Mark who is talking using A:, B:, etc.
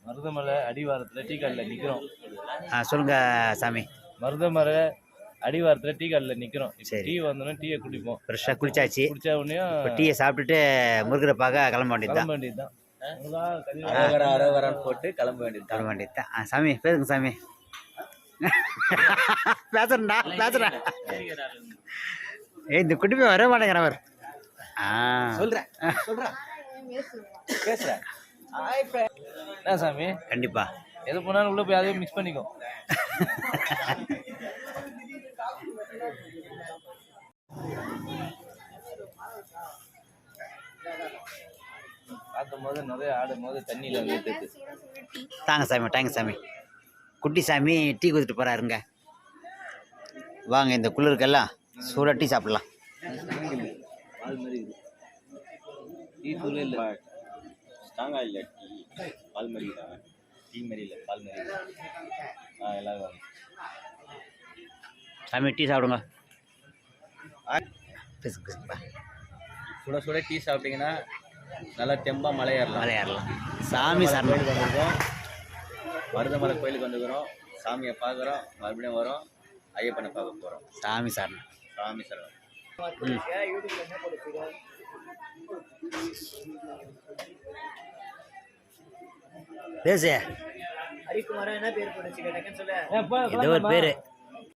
A: மருதமலை அடிவாரத்தில் டீ கடையில் நிற்கிறோம்.
B: சொல்லுங்க சாமி.
A: மருதமலை அடிவாரத்தில் டீ கடையில் நிற்கிறோம். சரி, டீ வந்தோடனே டீயை குடிப்போம்.
B: ஃப்ரெஷ்ஷாக குளிச்சாச்சு.
A: குடிச்ச உடனே
B: டீயை சாப்பிட்டுட்டு முருகரை பார்க்க கிளம்ப வேண்டியதுதான்.
A: போட்டு கிளம்ப
B: வேண்டியதுதான். சாமி பேசுங்க சாமி. பேசுறேன். இந்த குட்டிப்பை வர மாட்டேங்கிறவர்.
A: சொல்றேன் பேசுறேன். என்ன சாமி?
B: கண்டிப்பா
A: எது போனாலும் உள்ள போய் அதையும் மிக்ஸ் பண்ணிக்கோ. பார்க்கும் போது நிறைய ஆடும் போது தண்ணியில வந்து
B: தாங்க சாமி. குட்டி சாமி டீ குடிச்சிட்டு போறாருங்க. வாங்க, இந்த குளிருக்கெல்லாம் சூடாக டீ சாப்பிடலாம்.
A: பால் மாதிரி டீ தூள் இல்லை, ஸ்ட்ராங்காக இல்லை. டீ பால் மாதிரி டீ மாதிரி இல்லை, பால் மாதிரி. எல்லாரும்
B: சாமி டீ சாப்பிடுங்க.
A: சுட சுட டீ சாப்பிட்டீங்கன்னா நல்லா தெம்பா மலை ஏறலாம்.
B: சாமி சார்
A: கோயிலுக்கு வந்துருக்கோம். மருதமலை கோயிலுக்கு வந்துக்கிறோம். சாமியை பார்க்குறோம், மறுபடியும் வரோம். ஐயப்பனை பார்க்க போகிறோம்.
B: சாமி சார். பேசு.
C: ஹரிக்குமாரா என்ன பேர் போட்டுச்சு கேட்டேன்னு சொல்லு.
B: ஏதோ ஒரு பேரு.